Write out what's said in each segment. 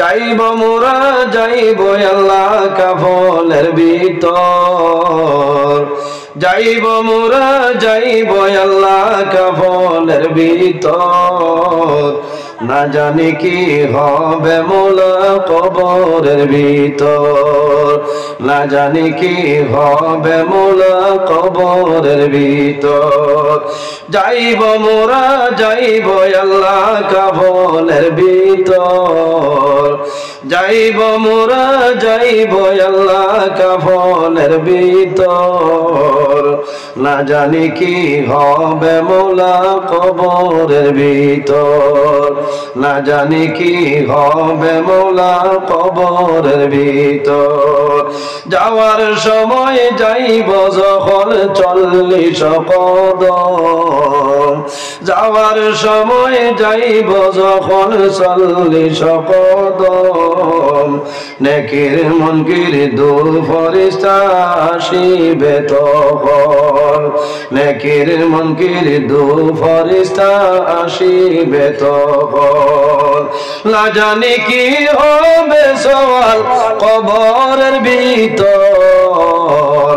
যাইব মোরা যাইব আল্লাহ কাফনের ভিতর, যাইব মোরা যাইব আল্লাহ কাফনের ভিতর, না জানি কি হবে মোলা কবরের ভিতর, না জানি কি হবে মোলা কবরের ভিতর। যাইব মোরা যাইব আল্লাহ কাফনের ভিতর, যাইব মোরা যাইব আল্লাহ কাফনের ভিতর, না জানি কি হবে মোলা কবরের ভিতর, না জানি কি হবে মোলা কবরের ভিতর। যাওয়ার সময় যাইব যখন 40 কদম, যাওয়ার সময় যাইব যখন 40 কদম, নেকির মুনকির দু ফেরেশতা আসিবে তখন, নেকির মুনকির দু ফেরেশতা আসিবে তখন, না জানি কি হবে সওয়াল কবরের ভিতর,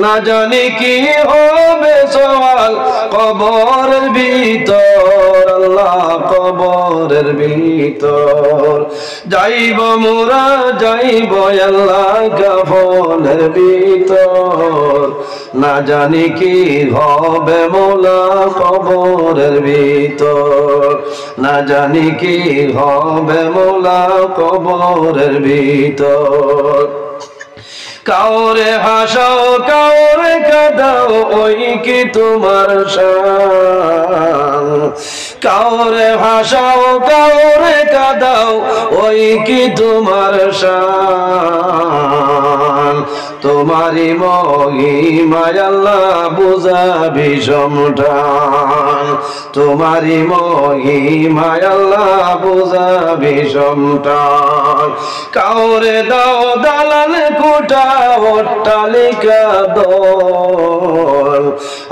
না জানি কি হবে সওয়াল কবরের ভিতর, আল্লাহ কবরের ভিতর। যাইব মোরা যাইব আল্লাহ কাফনের ভিতর, না জানি কি হবে মোলা কবরের ভিতর, না জানি কি হবে মোলা কবরের ভিতর। কাউরে হাসাও কাউরে কাঁদাও ওই কি তোমার শান, কাউরে হাসাও কাউরে কাঁদাও ওই কি তোমার শান, তোমারি মহিমায় আল্লাহ বুঝাবি সমটান, তোমারি মহিমায় আল্লাহ বুঝাবি সমটান। কাউরে দাও দালান কোঠা অট্টালিকা দল,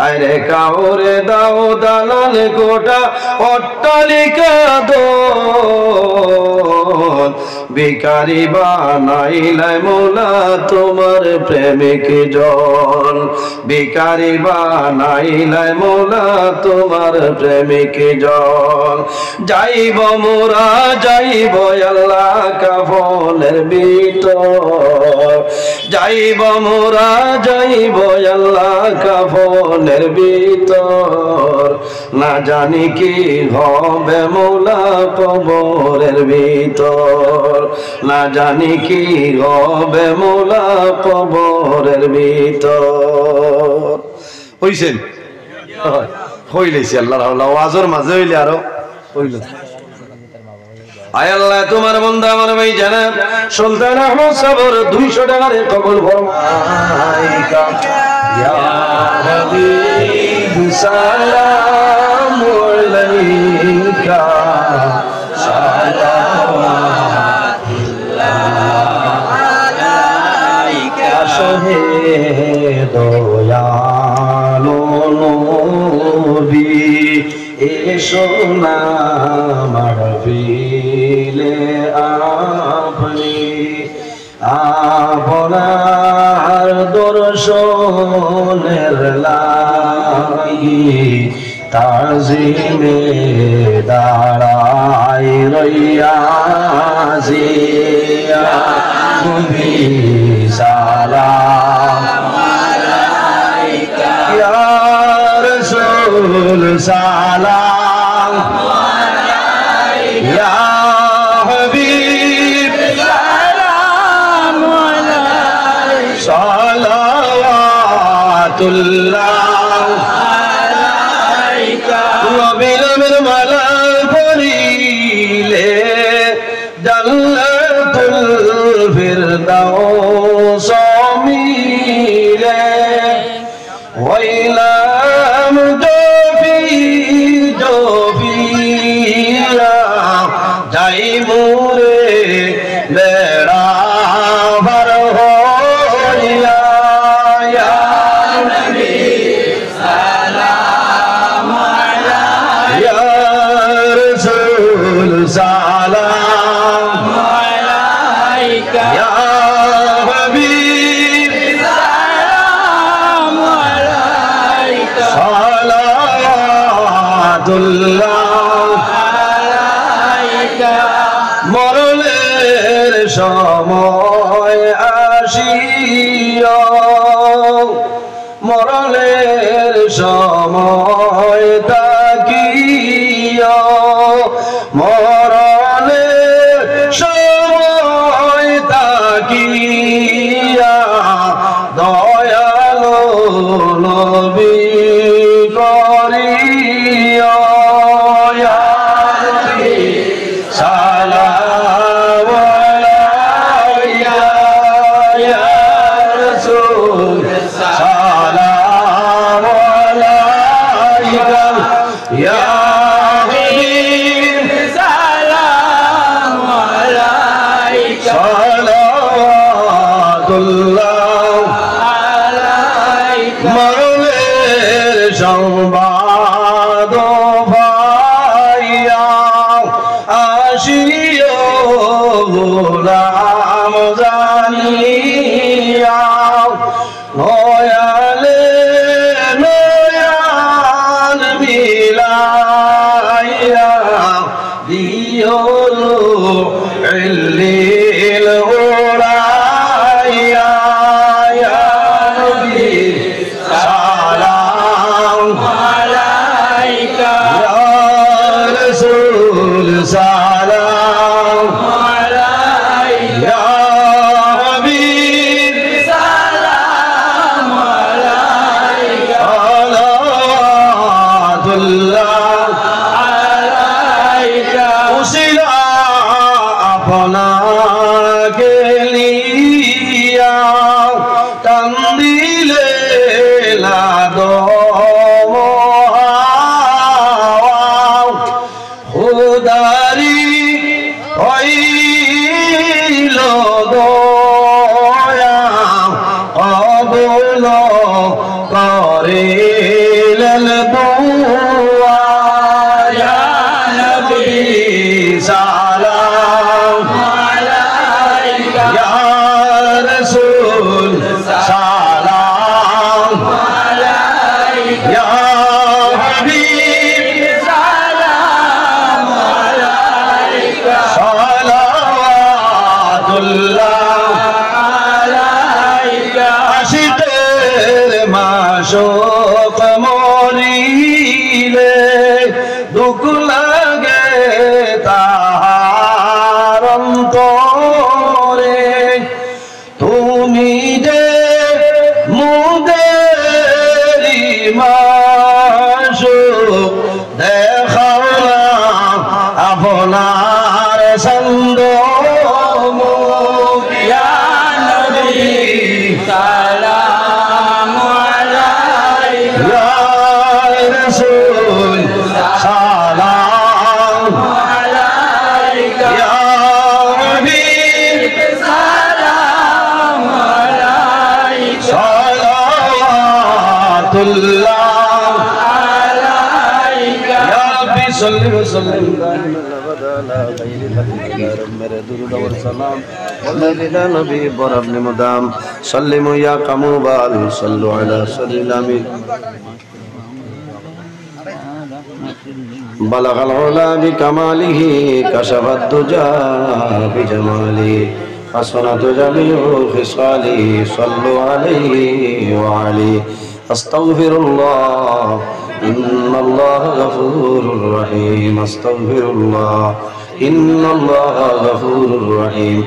আরে কাউরে দাও দালান কোঠা অট্টালিকা দল, ভিখারি বানাইলাই মোলা তোমার প্রেমিক জন, ভিখারি বানাইলাই মোলা তোমার প্রেমিক জন। যাইব মোরা যাইব আল্লাহ কাফনের ভিতর, যাইব মোরা যাইব আল্লাহ কাফনের ভিতর, না জানি কি হবে মোলা কবরের ভিতর, না জানি কি হবে মোলা কবরের ভিতর। হইছেন হইলেছি আল্লাহ আওয়াজের মাঝে হইলে আরো হইল। আয় আল্লাহ তোমার বান্দা আমার ভাই জানাব সুলতান আহমদ সাবর 200 টাকারে কবুল ফরমাইকা ইয়া হাবিব সালাম আলাইকা সালাওয়াতুল্লাহ আলাইকা শহে দয়ালু নবী এসো না মাহফিলে আপনি, আপনার দর্শনের লাগি তাজিমে দাঁড়াই রইয়াছি, নবী সালাম আলাইকা ইয়া রাসূল সালাম আলাইকা ইয়া হাবিব সালাম আলাইকা সালাওয়াতুল্লাহ আলাইকা। নবীর মালা পড়িলে জান্নাতুল ফিরদাউস মিলে, ওইলাম জফি জফিয়া যাই মোরে বেড়া ভার হইয়া, ইয়া নবী সালাম আলাইকা ইয়া রাসূল সালাম মরণের সময় আসিয়া মরণের সময় তাকিয়া মরণের সময় তাকিয়া দয়ালো নবী করিয়া সালাম আলাইকা ইয়া রাসূল সালাম আলাইকা ইয়া হাবিব সালাম আলাইকা সালাতুল্লাহ আলাইকা মরণের সংবাদ ভাইয়া আসিও গোলাম জানিয়া নয়ালে নয়ান মিলাইয়া দিও ইল্লিল উড়াইয়া ইয়া নবী সালাম আলাইকা ইয়া রাসূল সালাম আলাইকা ইয়া হাবিব সালাম আলাইকা সালাতুল্লাহ আলাইকা উসিলা আপনাকে লিয়া কান্দিলে লাদম খুদারি হইল দয়া কবুল করিলেন দুআ ইয়া নবী সালাম আলাইকা ইয়া রাসূল সালাম আলাইকা ইয়া হাবিব সালাম আলাইকা সালাতুল্লাহ আলাইকা আশিকের মাশুক মরিলে দুঃখ লাগে তাহার অন্তরে তুমি যে মুদেরি মাশুক দেখাও না আপনার সন্দ ইয়া নবী সালাম আলাইকা ইয়া রাসূল সালাম আলাইকা ইয়া হাবিব সালাম আলাইকা সালাতুল্লাহ আলাইকা ইয়া রাব্বি সাল্লি ওয়া সাল্লিম على خير خلق الله मेरे दुरूद और सलाम वल्लैला नबी बरब निमदाम सल्लिमु या कमुबाल सल्लु अला सल्लिल अमीन बलगल उला बिकमालिहि कशफत दुजा बिजमालिहि हसनत जमीउ खिसाली सल्लु अलैहि व आलिहि अस्तगफिरुल्लाह इन्नल्लाह गफूरुर रहीम अस्तगफिरुल्लाह इन्नल्लाह गफूरुर रहीम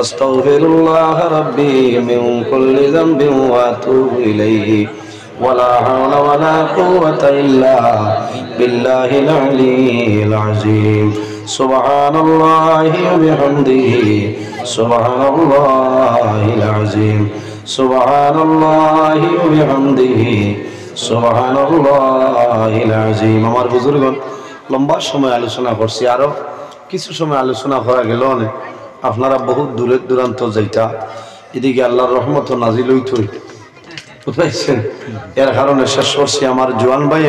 अस्तगफिरुल्लाह रब्बी मिन कुल्ली ज़ंबिन व अतूबु इलैहि वला हौला वला कुव्वता इल्ला बिल्लाहिल अलिय्यिल अज़ीम सुब्हानल्लाहि व बिहम्दिहि सुब्हानल्लाहिल अज़ीम सुब्हानल्लाहि व बिहम्दिहि सुब्हानल्लाहिल अज़ीम আমার বুজুর্গগণ লম্বা সময় আলোচনা করছি আরো কিছু সময় আলোচনা করা গেল না আপনারা বহুত দূরে দূরান্ত যাইতা এদিকে আল্লাহর রহমত নাজিল হইতই বুঝাইছেন এর কারণে শেষ করছি আমার জওয়ান ভাই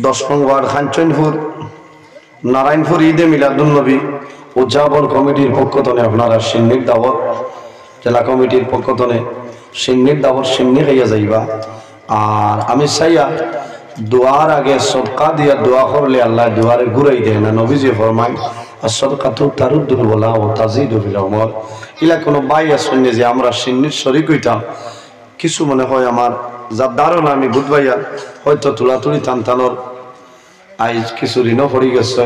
10 নং ওয়ার্ড খানচনপুর নারায়ণপুর ঈদে মিলাদুন নবী উদযাপন কমিটির পক্ষ থেকে আপনারা সিন্নির দাওয়াত জেলা কমিটির পক্ষ থেকে সিন্নির দাওয়াত সিন্নি খাইয়া যাইবা আর আমি চাইয়া দোয়ার আগে সদকা দিয়া দোয়া করলে আল্লাহ দোয়ারে ঘুরাই দেয় না। নবীজি ফরমায় as-sadaqatu taruddul wala wa tazidu fil umur। ইলা কোনো ভাই আসেন যে আমরা সিন্নির শরীক হইতাম, কিছু মনে হয় আমার যার ধারণা আমি বুধবাইয়া হয়তো তুলাতুলি টানটানোর আইজ কিছু ঋণও পড়ে গেছে।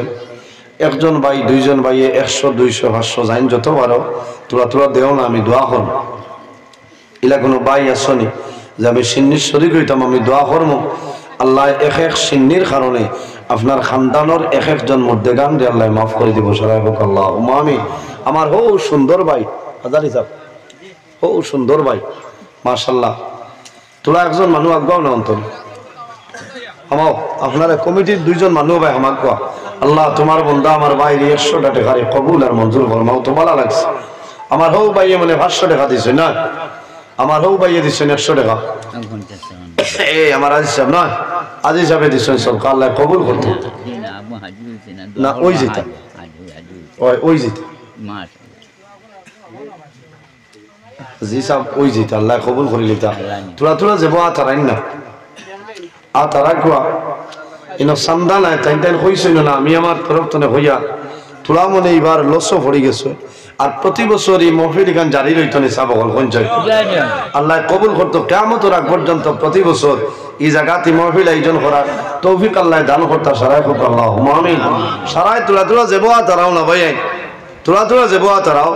একজন ভাই দুইজন ভাইয়ে 100 200 500 যাইন যত পারো তুলা দেও না, আমি দোয়া করব। ইলা কোনো ভাই আসনি যে আমি সিন্নির শরীক হইতাম, আমি দোয়া করবো আল্লাহ এক এক সিন্নির কারণে আপনার খানদানোর এক একজন মধ্যেগান দিয়ে আল্লাহ মাফ করে দিব। সবাই হোক আল্লাহ আমি আমার হো সুন্দর ভাই হাজার হিসাব হো সুন্দর ভাই মাশাল্লাহ। তোরা একজন মানুষ আগাও না অন্তর আমার আপনার কমিটির দুইজন মানুষ ভাই আমাক কোয়া আল্লাহ তোমার বন্ধা আমার বাইরে 100টা টাকা কবুল আর মঞ্জুর ফরমাও। তো ভালো লাগছে আমার হো ভাইয়ে মানে 500 টাকা দিছে না, আমার হো ভাইয়ে দিচ্ছেন 100 টাকা। এই আমার আজিজ সাহেব নয়, আজিজ সাহেব দিচ্ছেন সব আল্লাহ কবুল করতে না। ওই যেটা ওই যেটা জি সাহেব ওই যেটা আল্লাহ কবুল করে লিতা তোরা যাবো আতারাই না আতারা কোয়া ইনো সান্দা নাই তাই তাই হইছিল না। আমি আমার তরফ তনে হইয়া তোরা মনে এইবার লসও পড়ে গেছে। আর প্রতি বছর এই মহফিল গান জারি রইত নি সাবল পঞ্চায়েত আল্লাহ কবুল করতো কিয়ামত রাখ পর্যন্ত প্রতি বছর এই জায়গাতে মহফিল আয়োজন করার তৌফিক আল্লাহ দান করতা। সারাই হোক আল্লাহ আমিন। সারাই তোরা যাবো তারাও না ভাই তোরা যাবো তারাও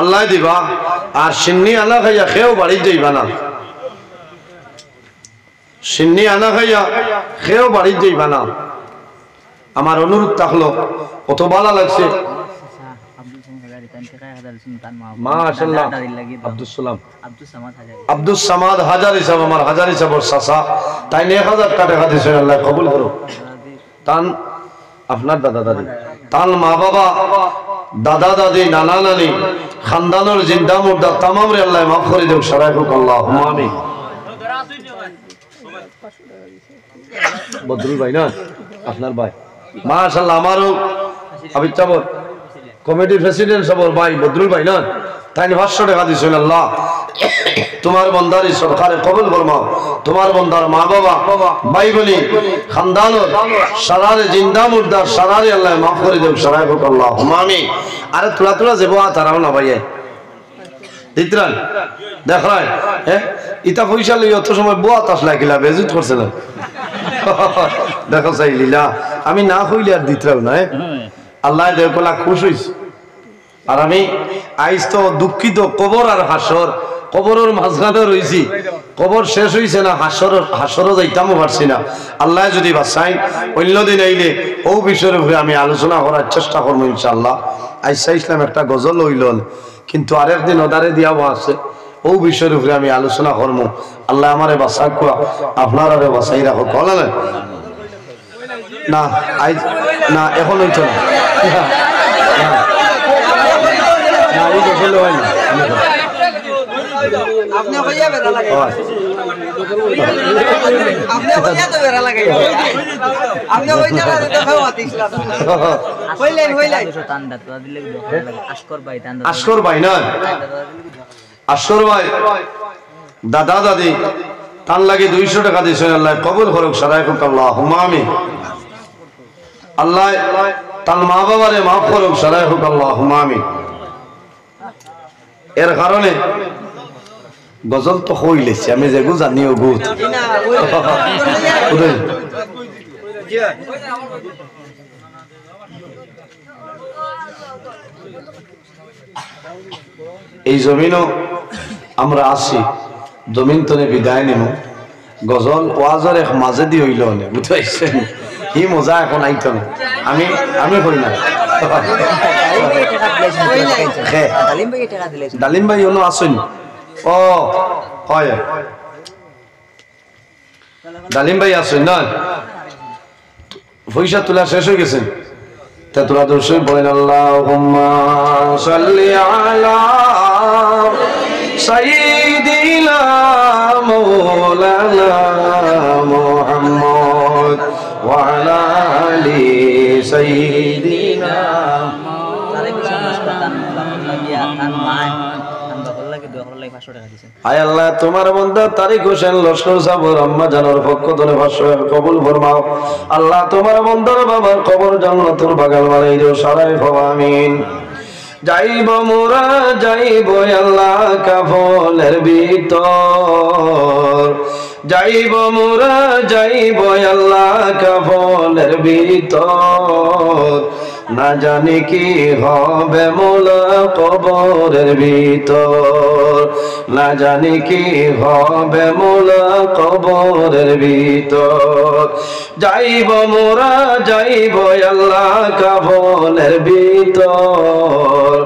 আল্লাহ দিবা। আর সিন্নি আনা খাইয়া খেয়েও বাড়ি যাইবা না, সিন্নি আনা খাইয়া খেয়েও বাড়ি যাইবা না। আমার অনুরোধ থাকলো কত ভালো লাগছে মাশাআল্লাহ। আব্দুল সামাদ হাজার হিসাব আমার হাজার হিসাবর চাচা তাই 1000 টাকা দিয়েছে আল্লাহ কবুল করো। তান আপনার দাদা দাদি তান মা বাবা দাদা দাদি নানা নানি খানদানোর জিন্দা মুর্দা তামাম রে আল্লাহ মাফ করে দেব। সারাই হোক আল্লাহ আমিন। বদরুল ভাই না আপনার ভাই মাশাআল্লাহ। আমারও আবিদ চাবর কমিটির প্রেসিডেন্ট সবর ভাই বদরুল ভাই না তাই 500 টাকা দিয়েছেন। আল্লাহ তোমার বন্দারি সরকারে কবুল ফরমাও। তোমার বন্দার মা বাবা ভাই বোনি খানদানোর সারারে জিন্দা মুর্দার সারারে আল্লাহ মাফ করে দেব। সারাই হোক আল্লাহ আমিন। আরে তোরা যাবো তারাও না ভাই দিতরান দেখায় হ্যাঁ ইটা পয়সা লই অত সময় বুয়া তাস লাগিলা বেজুত করছে না দেখো চাই লীলা আমি না হইলে আর দিতরাও না আল্লাহ দেবলা খুশ হইছে। আর আমি আইজ তো দুঃখিত কবর আর হাসর কবরের মাঝখানে রয়েছি, কবর শেষ হইছে না হাসরও যাইতামও পারছি না। আল্লাহ যদি বাঁচাই অন্যদিন আইলে ও বিষয়ের উপরে আমি আলোচনা করার চেষ্টা করবো ইনশাআল্লাহ। আইসা ইসলাম একটা গজল হইল কিন্তু আরেকদিন ওদারে দিয়াও আছে ও বিষয়ের উপরে আমি আলোচনা করবো। আল্লাহ আমারে বাঁচা কোয়া আপনারা বাঁচাই রাখো কলা না আইজ না এখন হইতো না এই গজল হয় না আপনি হইয়া বেরা লাগে আপনি হইয়া তো বেরা লাগে আপনি হইয়া না দেখাও আতিসলা হইলাই তান্ডা তো দিলে আশকর ভাই তান্ডা আশকর ভাই না আশকর ভাই দাদা দাদি তান লাগে 200 টাকা দিয়েছেন আল্লাহ কবুল করুক। সারাই হোক আল্লাহ আমিন। আল্লাহ তার মা বাবারে মাফ করুক। সারাই হোক আল্লাহ আমিন। এর কারণে গজল তো হইলেছে আমি যে জানিও গুত এই জমিনও আমরা আসি জমিন তনে বিদায় নিম গজল ওয়াজর এক মাঝে দি হইল না বুঝতে হি মজা এখন আইতো না আমি আমি করি না ডালিম ভাই অন্য আসেন ও হয় ডালিম ভাই আসেন না পয়সা তোলা শেষ হয়ে গেছেন তা তোরা দর্শক বলেন আল্লাহুম্মা সাল্লি আলা সাইয়্যিদিনা মাওলানা মুহাম্মদ ওয়া আলা আলি সাইয়্যিদিনা আয় আল্লাহ তোমার বান্দা তারিক হোসেন লস্কর সাহেবের আম্মা জানার পক্ষ থেকে 500 টাকা কবুল ফরমাও আল্লাহ তোমার বান্দার বাবার কবর জান্নাতুল বাগান বানাই দিও সবাই আমিন যাইব মোরা যাইব আল্লাহ কাফনের ভিতর যাইব মোরা যাইব আল্লাহ কাফনের ভিতর না জানি কি হবে মোলা কবরের ভিতর না জানি কি হবে মোলা কবরের ভিতর যাইব মোরা যাইব আল্লাহ কাফনের ভিতর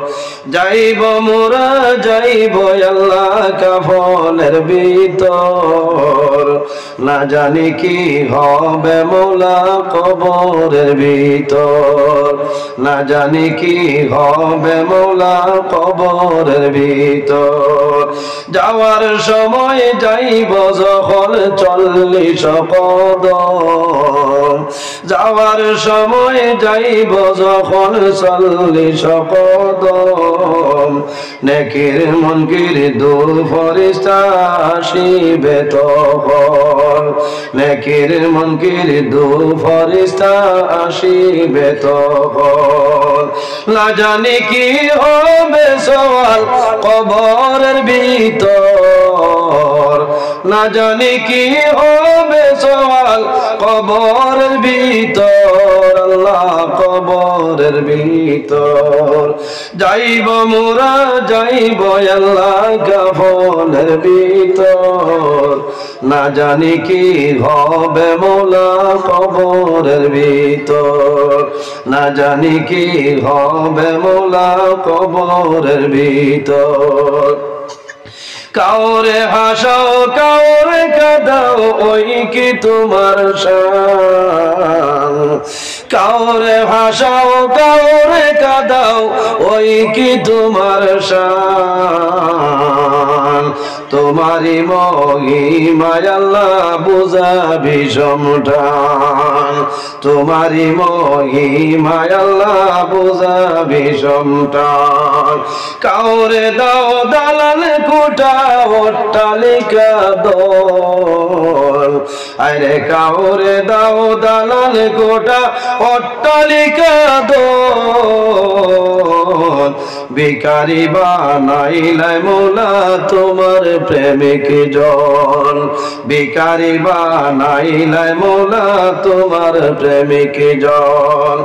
যাইব মোরা যাইব আল্লাহ কাফনের ভিতর না জানি কি হবে মোলা কবরের ভিতর না জানি কি হবে মোলা কবরের ভিতর যাওয়ার সময় যাইব যখন 40 কদম যাওয়ার সময় যাইব যখন 40 কদম নেকির মুনকির দু ফেরেশতা আসিবে তখন নেকির মুনকির দু ফেরেশতা আসিবে তখন না জানি কি হবে সওয়াল কবরের ভিতর না জানি কি হবে সওয়াল কবরের ভিতর আল্লাহ কবরের ভিতর যাইব মোরা যাইব আল্লাহ কাফনের ভিতর না জানি কি হবে মোলা কবরের ভিতর না জানি কি হবে মোলা কবরের ভিতর কাউরে হাসাও কাউরে কাঁদাও ওই কি তোমার শান কাউরে হাসাও কাউরে কাঁদাও ওই কি তোমার শান তোমারি মহিমা আল্লাহ বুঝাবি সমটান তোমারি মহিমা আল্লাহ বুঝাবি সমটান কাউরে দাও দালাল কোটা অট্টালিকা দল আরে কাউরে দাও দালাল কোটা অট্টালিকা দল ভিখারি বানাইলাই মোলা তোমার প্রেমিক জন ভিখারি বানাইলাই মোলা তোমার প্রেমিক জন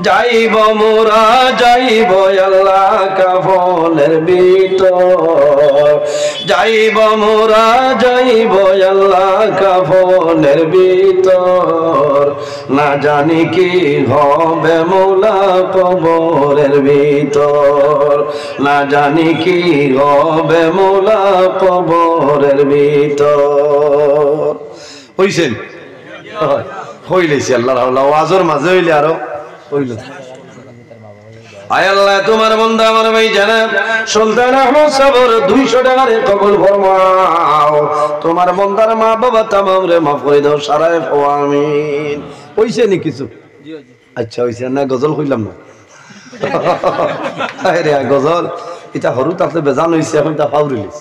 যাইব মোরা যাইব আল্লাহ কাফনের ভিতর যাইব মোরা যাইব আল্লাহ কাফনের ভিতর না জানি কি হবে মোলা কবরের ভিতর না জানি কি হবে মোলা কবরের ভিতর হইছেন হইলেছি আল্লাহ আওয়াজের মাঝে হইলে আরো হইল আয় আল্লাহ তোমার বান্দা আমার ভাই জানেন সুলতান আহমদ সাবর 200 টাকার কবুল ফরমাও তোমার বান্দার মা বাবা তামাম রে মাফ করে দাও সারায় আমিন হইছে নি কিছু আচ্ছা হইছে না গজল কইলাম না আরে গজল এটা হরু তাতে বেজান হইছে এখন তা ফাউরিলিস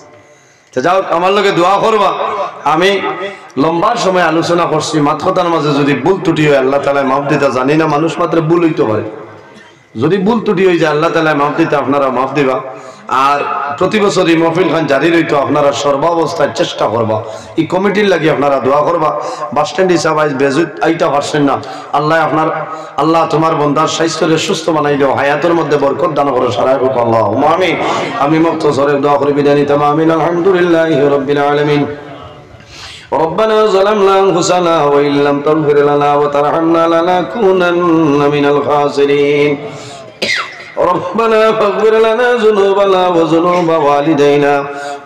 তে যাও আমার লগে দোয়া করবা আমি লম্বা সময় আলোচনা করছি মাতকতার মাঝে যদি ভুল ত্রুটি হয় আল্লাহ তাআলা মাফ দিতে জানি না মানুষ মাত্র ভুল হইতে পারে যদি ভুল ত্রুটি হয়ে যায় আল্লাহ তাআলা মাফ দিতে আপনারা মাফ দিবা আর প্রতি বছর এই মাহফিল খান জারি রইতো আপনারা সর্বাবস্থায় চেষ্টা করবা এই কমিটির লাগি আপনারা দোয়া করবা বাস স্ট্যান্ড হিসাবে বেজুত আইতা পারছেন না আল্লাহ আপনার আল্লাহ তোমার বান্দার স্বাস্থ্যকে সুস্থ বানাই দাও হায়াতের মধ্যে বরকত দান করো সারাই হোক আল্লাহ আমিন আমি মুক্তসরে দোয়া করি বিদায় নিতাম আমিন আলহামদুলিল্লাহি রাব্বিল আলামিন ربنا ظلمنا أنفسنا وإن لم تغفر لنا وترحمنا لنكونن من الخاسرين ربنا فاغفر لنا ذنوبنا وذنوب والدينا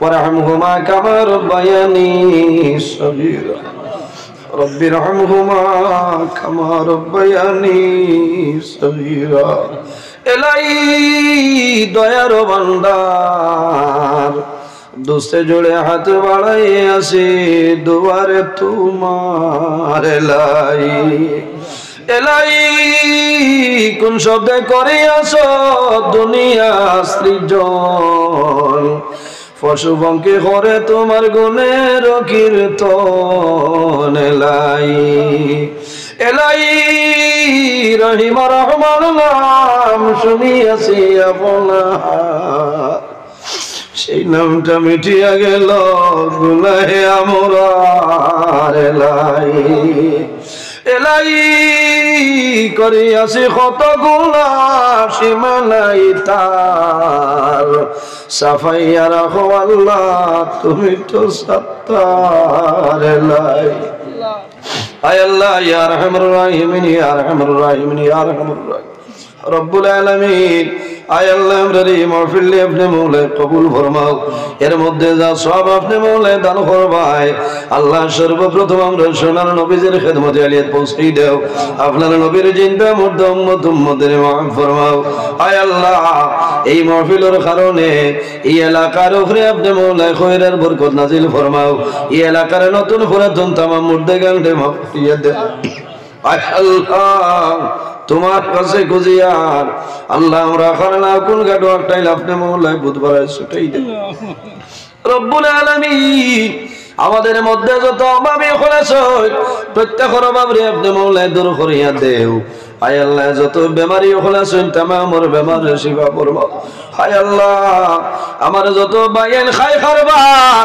وارحمهما كما ربياني صغيرا رب ارحمهما كما ربياني صغيرا إلهي দয়ার ভান্ডার दोस्ते जोड़े हाथ बढ़ाई आसी दुआरे तुम्हार लाई एलाई कोन शब्दे करे आसो दुनिया सृजन পশু পঙ্খী করে তোমার গুণের কীর্তন এলাই এলাই রহিম রহমান নাম শুনিয়াছি আপনার সেই নামটা মিটিয়া গেল গুনাহে আমার এলাই এলাই করিয়াছি কত গুনাহ সীমানাই তার সাফাইয়া রাখো আল্লাহ তুমি তো সত্তার এলাই আয় আল্লাহ ইয়া আরহামুর রাহিমিন ইয়া আরহামুর রাহিমিন ইয়া আরহামুর রাহিমিন রব্বুল আলামিন আয় আল্লাহ আমরার এই মাহফিল আপনি মৌলা কবুল ফরমাও এর মধ্যে যা সব আপনি মৌলা দান ফরমায় আল্লাহ সর্বপ্রথম আমরা সোনার নবীর খেদমতে আলিয়াত পৌঁছাই দাও আপনার নবীর জিন্দা মুর্দা উম্মত উম্মতের মাফ ফরমাও আয় আল্লাহ এই মাহফিলের কারণে এই এলাকার উপরে আপনি মৌলা খৈরের বরকত নাজিল ফরমাও এই এলাকার নতুন পুরাতন তামাম মুর্দে গান্ডে মাফ করিয়া দাও আয় আল্লাহ তোমার কাছে খুঁজিয়ার আল্লাহ আমরা খানা কোন গাড়ো একটাই আপনি মহল্লায় বুধবার ছুটেই দেন রব্বুল আলামিন আমাদের মধ্যে যত অভাবী হয়েছে প্রত্যেকের অভাব রে আপনি মহল্লায় দূর করিয়া দেও আয় আল্লাহ যত বেমারি হয়েছে তামামর বেমারের শিফা করবো হায় আল্লাহ আমার যত বাইন খাই খারবার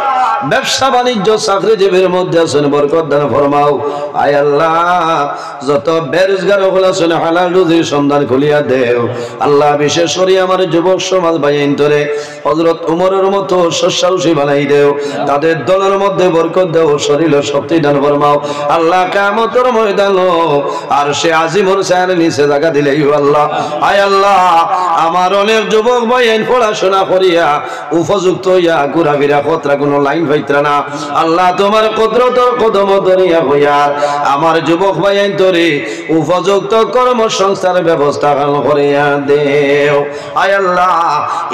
ব্যবসা বাণিজ্য চাকরিজীবীর মধ্যে আছেন বরকত দান ফরমাও আয় আল্লাহ যত বেরোজগার হয়েছেন হালাল রুজির সন্ধান খুলিয়া দেও আল্লাহ বিশেষ করে আমার যুবক সমাজ বাইন ধরে হযরত উমরের মতো শস্যাউষী বানাই দেও তাদের দলের মধ্যে বরকত দেও শরীর শক্তি দান ফরমাও আল্লাহ কিয়ামতের ময়দানে আর সে আজিমর ছায়ার নিচে জায়গা দিলেই আল্লাহ আয় আল্লাহ আমার অনেক যুবক বাইন পড়াশোনা করিয়া উপযুক্ত ইয়া ঘুরাফিরা খতরা কোনো লাইন পাইত্রা না আল্লাহ তোমার কুদরতের কদম ধরিয়া হইয়া আমার যুবক ভাইয়ান ধরে উপযুক্ত কর্মসংস্থার ব্যবস্থা করিয়া দেও আয় আল্লাহ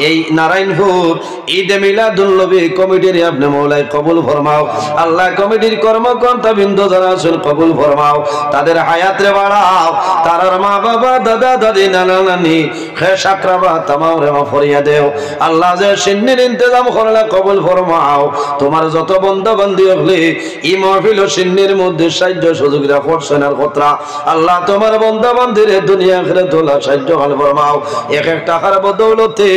এই নারায়ণপুর ঈদ মিলাদুন নবী কমিটির আপনি মওলাই কবুল ফরমাও আল্লাহ কমিটির কর্মকর্তা বৃন্দ যারা আছেন কবুল ফরমাও তাদের হায়াতে বাড়াও তারার মা বাবা দাদা দাদি নানা নানি খেশ আকরাবা তামাম রে মাফ করিয়া দেও আল্লাহ যে সিন্নির ইন্তজাম করলা কবুল ফরমাও তোমার যত বান্দা বান্দি হলে এই মাহফিল সিন্নির মধ্যে সাহায্য সুযোগ রাখছেন আর কতরা আল্লাহ তোমার বান্দা বান্দিরে দুনিয়া আখিরাত তোলা সাহায্য হাল ফরমাও এক এক টাকার বদৌলতে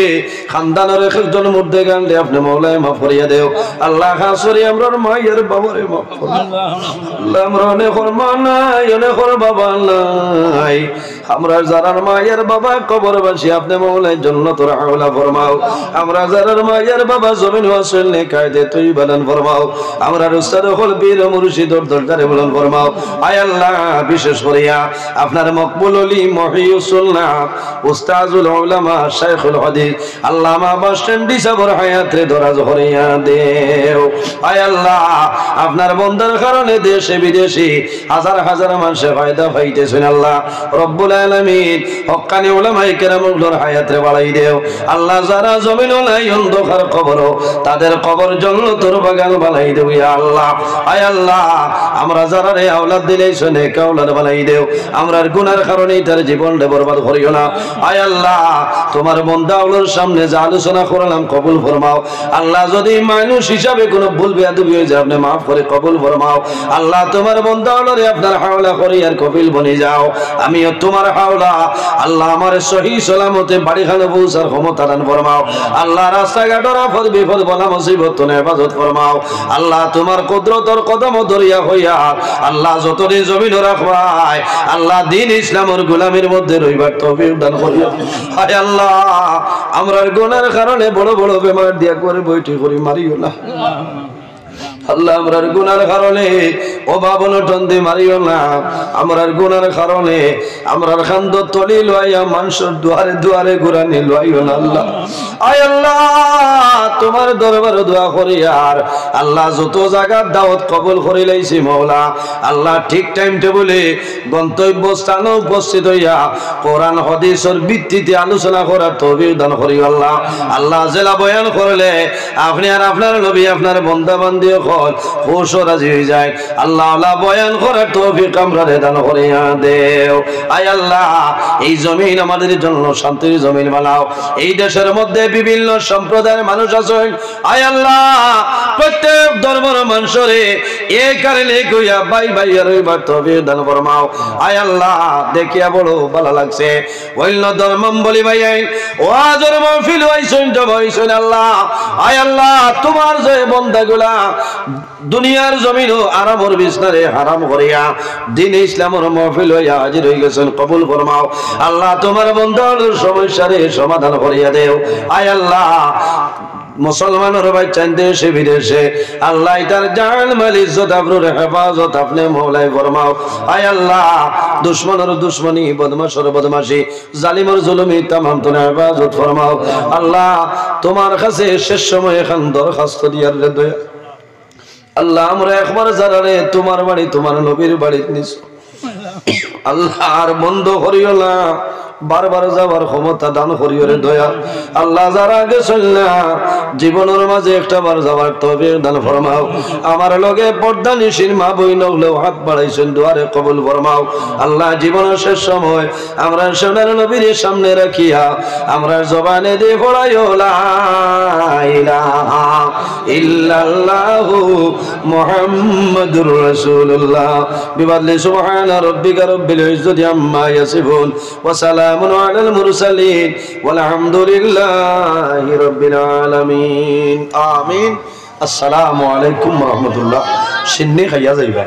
খানদানের এক একজন মধ্যে গান্ডে আপনি মওলাই মাফ করিয়া দেও আল্লাহ খাস করে আমরার মায়ের বাবারে মাফ করো আল্লাহ আমরা অনেক মা নাই অনেক বাবা নাই আমরা যারার মায়ের বাবা কবরবাসী আপনি মওলাই জান্নাতুল আলা ফরমাও আমরা যারার মায়ের বাবা জমিন ওয়াসিল নে কায়দে তৈয়বা দান ফরমাও আমরা উস্তাদ হল বীর মুর্শিদর দরবারে বলন ফরমাও আয় আল্লাহ বিশেষ করিয়া আপনার মকবুল ওলি মুহিউস সুন্নাহ উস্তাজুল উলামা শাইখুল হাদিস আল্লামা বাসন্ডি সাবর হায়াতে দরাজ করিয়া দেও আয় আল্লাহ আপনার বন্দার কারণে দেশে বিদেশে হাজার হাজার মানুষ ফায়দা পাইতেছেন আল্লাহ রব্বুল আলামিন হক্কানি উলামায়ে কেরামুল হায়াতে বাড়াই দেও আল্লাহ যারা জমিন নাই অন্ধকার কবর তাদের কবর জান্নাতের বাগান বানাই দেও ইয়া আল্লাহ আয় আল্লাহ আমরা যারা রে আওলাদ দিলেছ নেক আওলাদ বানাই দেও আমরার গুনার কারণে তার জীবনটা বরবাদ করিও না আয় আল্লাহ তোমার বান্দা আওলার সামনে যা আলোচনা করলাম কবুল ফরমাও আল্লাহ যদি মানুষ হিসাবে কোনো ভুল বেয়াদবি হয়ে যায় আপনি maaf করে কবুল ফরমাও আল্লাহ তোমার বান্দা আওলারে আপনার হাওলা করি আর কবিল বনে যাও আমিও তোমার হাওলা আল্লাহ আমার সহি সালামতে বাড়িখানে পৌঁছার ক্ষমতা দান ফরমাও আল্লাহ রাস্তাঘাটের আফত বিপদ বলা মুসিবত তো হেফাজত ফরমাও আল্লাহ তোমার কুদরতের কদম ধরিয়া হইয়া আল্লাহ যতদিন জমিন রাখবাই আল্লাহ দ্বীন ইসলামের গোলামির মধ্যে রইবার তৌফিক দান করিও হায় আল্লাহ আমরার গুনার কারণে বড় বড় বেমার দিয়া করে বইটি করি মারিও না আল্লাহ আমরার গুনার কারণে অভাব অনটন দিয়ে মারিও না আমরার গুনার কারণে আমরার খান্দ তলি লইয়া মানুষের দুয়ারে দুয়ারে ঘুরানি লইও না আল্লাহ আয় আল্লাহ তোমার দরবারে দোয়া করি আর আল্লাহ যত জায়গার দাওয়াত কবুল করে লাইছি মাওলা আল্লাহ ঠিক টাইম টেবলে গন্তব্য স্থানে উপস্থিত হইয়া কোরআন হাদিসের ভিত্তিতে আলোচনা করার তৌফিক দান করি আল্লাহ আল্লাহ জেলা বয়ান করলে আপনি আর আপনার নবী আপনার বান্দা বান্দি সকল খুশ ও রাজি হয়ে যায়। আল্লাহ আল্লাহ বয়ান করার তৌফিক আমরারে দান করিয়া দেও। আয় আল্লাহ এই জমিন আমাদের জন্য শান্তির জমিন বানাও। এই দেশের মধ্যে বিভিন্ন সম্প্রদায়ের মানুষ আছেন, আয় আল্লাহ প্রত্যেক ধর্মের মানুষরে এই কারণে কইয়া ভাই ভাই আর ওইবার তৌফিক দান ফরমাও। আয় আল্লাহ দেখিয়া বড় ভালো লাগছে, অন্য ধর্মম বলি ভাই ও আজর মাহফিল হইছেন জমা হইছেন আল্লাহ। আয় আল্লাহ তোমার যে বান্দাগুলা দুনিয়ার জমিনও আরামর বিছনারে হারাম করিয়া দিন ইসলামের মাহফিল হইয়া হাজির হয়ে গেছেন, কবুল ফরমাও। আল্লাহ তোমার বান্দার সমস্যারে সমাধান করিয়া দেও। আয় আল্লাহ মুসলমানের বাচ্চা দেশে বিদেশে আল্লাহ তার জান মাল ইজ্জত আবরুর হেফাজত আপনি মওলাই ফরমাও। আয় আল্লাহ দুশমনের দুশমনি বদমাশের বদমাশি জালিমের জুলুমি তামাম তুমি হেফাজত ফরমাও। আল্লাহ তোমার কাছে শেষ সময় এখন দরখাস্ত দিয়ার রে দয়া আল্লাহ আমরা একবার জানারে তোমার বাড়ি তোমার নবীর বাড়িতে নিছো আল্লাহ আর বন্ধ করিও না, বারবার যাওয়ার ক্ষমতা দান করিও রে দয়া আল্লাহ। যারা গেছেন না জীবনের মাঝে একটা বার যাওয়ার তৌফিক দান ফরমাও। আমার লগে পর্দা নিশিন মা বই নগলেও হাত বাড়াইছেন দুয়ারে কবুল ফরমাও। আল্লাহ জীবনের শেষ সময় আমরা সোনার নবীর সামনে রাখিয়া আমরা জবানে দিয়ে পড়াইও লা ইলাহা ইল্লাল্লাহু মুহাম্মাদুর রাসূলুল্লাহ বিফাদলি সুবহানা রাব্বিকা রাব্বিল ইজ্জতি আম্মা ইয়াসিফুন ওয়া সালামুন আলাল মুরসালিন ওয়ালহামদুলিল্লাহি রাব্বিল আলামিন। আমিন। আসসালামু আলাইকুম ওয়া রাহমাতুল্লাহ। সিন্নি খাইয়া যাইবা।